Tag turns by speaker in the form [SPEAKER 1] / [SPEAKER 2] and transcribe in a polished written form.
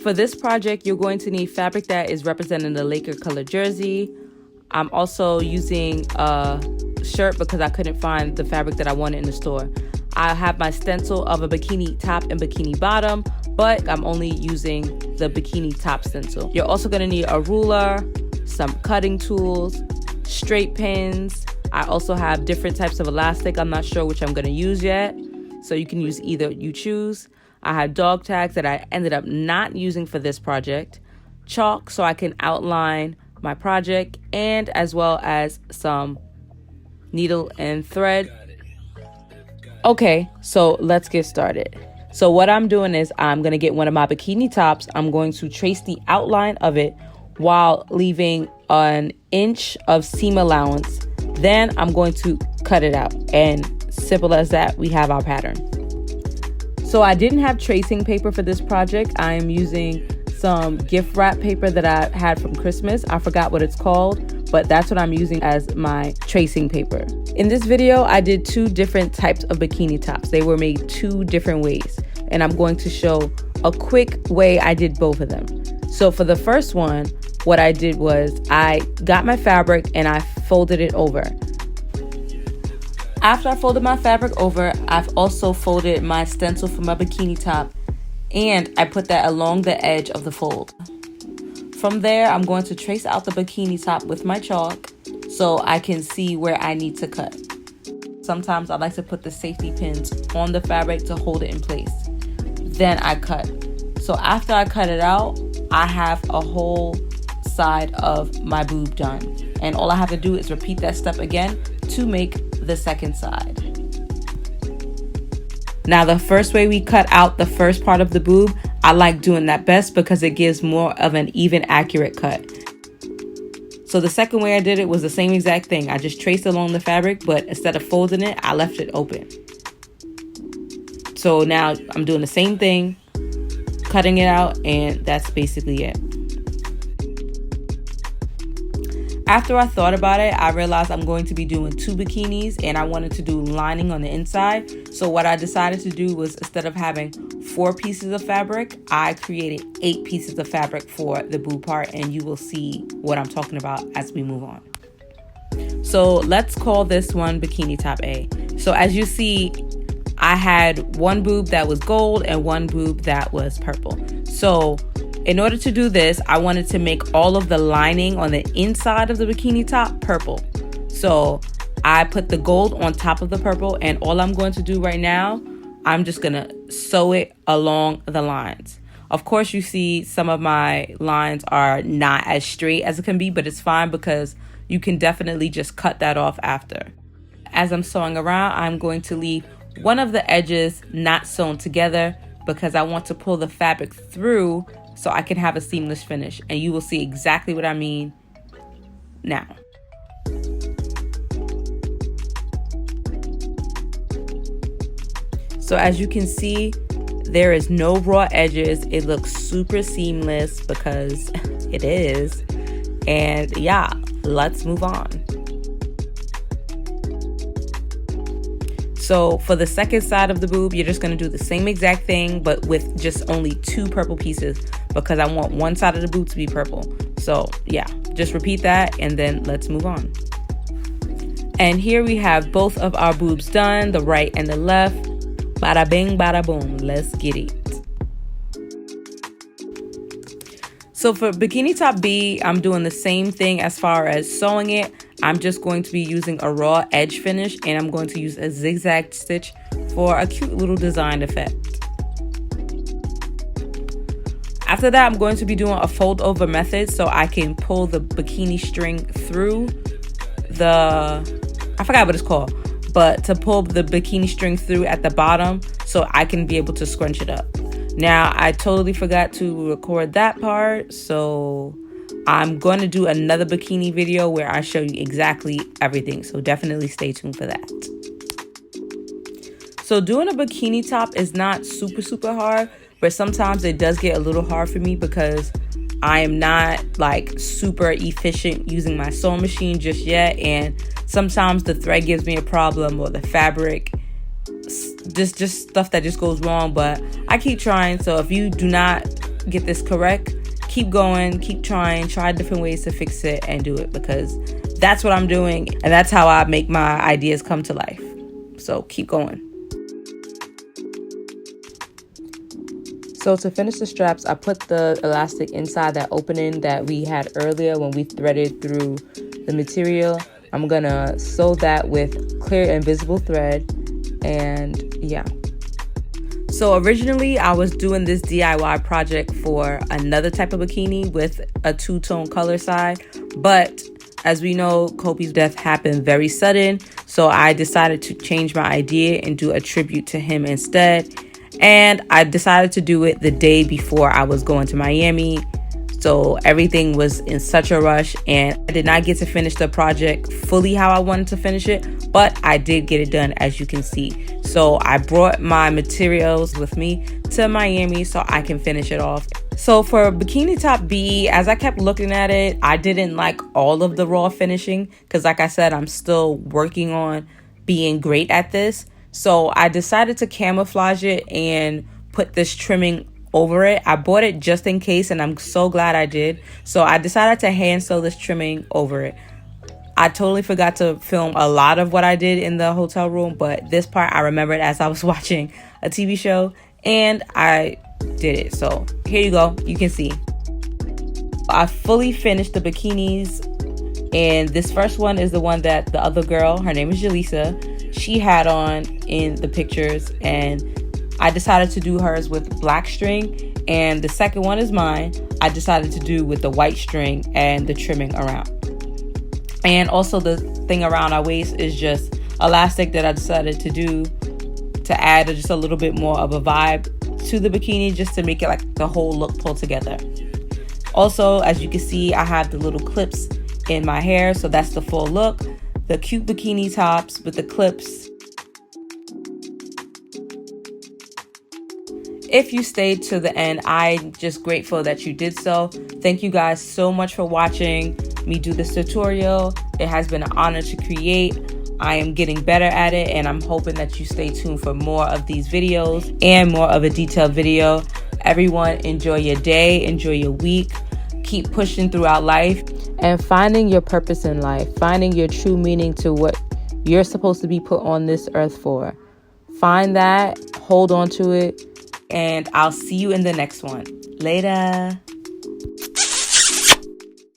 [SPEAKER 1] For this project, you're going to need fabric that is representing the Laker color jersey. I'm also using a shirt because I couldn't find the fabric that I wanted in the store. I have my stencil of a bikini top and bikini bottom, but I'm only using the bikini top stencil. You're also going to need a ruler, some cutting tools, straight pins. I also have different types of elastic. I'm not sure which I'm going to use yet, so you can use either you choose. I have dog tags that I ended up not using for this project, chalk so I can outline my project, and as well as some needle and thread. Okay, so let's get started. So what I'm doing is I'm going to get one of my bikini tops. I'm going to trace the outline of it while leaving an inch of seam allowance. Then I'm going to cut it out, and simple as that, we have our pattern. So I didn't have tracing paper for this project. I am using some gift wrap paper that I had from Christmas. I forgot what it's called, but that's what I'm using as my tracing paper. In this video, I did 2 different types of bikini tops. They were made 2 different ways, and I'm going to show a quick way I did both of them. So for the first one, what I did was I got my fabric and I folded it over. After I folded my fabric over, I've also folded my stencil for my bikini top, and I put that along the edge of the fold. From there, I'm going to trace out the bikini top with my chalk so I can see where I need to cut. Sometimes I like to put the safety pins on the fabric to hold it in place. Then I cut. So after I cut it out, I have a whole side of my boob done. And all I have to do is repeat that step again to make the second side. Now, the first way we cut out the first part of the boob, I like doing that best because it gives more of an even, accurate cut. So the second way I did it was the same exact thing. I just traced along the fabric, but instead of folding it, I left it open. So now I'm doing the same thing, cutting it out, and that's basically it. After I thought about it, I realized I'm going to be doing 2 bikinis and I wanted to do lining on the inside. So what I decided to do was, instead of having 4 pieces of fabric, I created 8 pieces of fabric for the boob part, and you will see what I'm talking about as we move on. So let's call this one bikini top A. So as you see, I had one boob that was gold and one boob that was purple. So in order to do this, I wanted to make all of the lining on the inside of the bikini top purple. So I put the gold on top of the purple, and all I'm going to do right now, I'm just going to sew it along the lines. Of course, you see some of my lines are not as straight as it can be, but it's fine because you can definitely just cut that off after. As I'm sewing around, I'm going to leave one of the edges not sewn together because I want to pull the fabric through so I can have a seamless finish, and you will see exactly what I mean now. So as you can see, there is no raw edges. It looks super seamless because it is. And yeah, let's move on. So for the second side of the boob, you're just going to do the same exact thing, but with just only 2 purple pieces because I want one side of the boob to be purple. So yeah, just repeat that and then let's move on. And here we have both of our boobs done, the right and the left. Bada bing, bada boom, let's get it. So for bikini top B, I'm doing the same thing as far as sewing it. I'm just going to be using a raw edge finish, and I'm going to use a zigzag stitch for a cute little design effect. After that, I'm going to be doing a fold over method so I can pull the bikini string through I forgot what it's called, but to pull the bikini string through at the bottom so I can be able to scrunch it up. Now, I totally forgot to record that part, so I'm going to do another bikini video where I show you exactly everything, so definitely stay tuned for that. So doing a bikini top is not super hard, but sometimes it does get a little hard for me because I am not like super efficient using my sewing machine just yet, and sometimes the thread gives me a problem or the fabric, just stuff that just goes wrong, but I keep trying. So if you do not get this correct, keep going, keep trying, try different ways to fix it and do it, because that's what I'm doing and that's how I make my ideas come to life. So keep going. So to finish the straps, I put the elastic inside that opening that we had earlier when we threaded through the material. I'm gonna sew that with clear invisible thread, and yeah. So originally I was doing this DIY project for another type of bikini with a two-tone color side, but as we know, Kobe's death happened very sudden, so I decided to change my idea and do a tribute to him instead. And I decided to do it the day before I was going to Miami. So everything was in such a rush and I did not get to finish the project fully how I wanted to finish it, but I did get it done, as you can see. So I brought my materials with me to Miami so I can finish it off. So for Bikini Top B, as I kept looking at it, I didn't like all of the raw finishing because, like I said, I'm still working on being great at this. So I decided to camouflage it and put this trimming over it. I bought it just in case and I'm so glad I did. So I decided to hand sew this trimming over it. I totally forgot to film a lot of what I did in the hotel room, but this part I remembered as I was watching a TV show and I did it. So here you go, you can see. I fully finished the bikinis, and this first one is the one that the other girl, her name is Jaleesa, she had on in the pictures, and I decided to do hers with black string, and the second one is mine. I decided to do with the white string and the trimming around. And also the thing around our waist is just elastic that I decided to do to add just a little bit more of a vibe to the bikini, just to make it like the whole look pulled together. Also, as you can see, I have the little clips in my hair, so that's the full look. The cute bikini tops with the clips. If you stayed to the end, I'm just grateful that you did so. Thank you guys so much for watching me do this tutorial. It has been an honor to create. I am getting better at it, and I'm hoping that you stay tuned for more of these videos and more of a detailed video. Everyone, enjoy your day, enjoy your week. Keep pushing throughout life and finding your purpose in life, finding your true meaning to what you're supposed to be put on this earth for. Find that, hold on to it, and I'll see you in the next one. Later.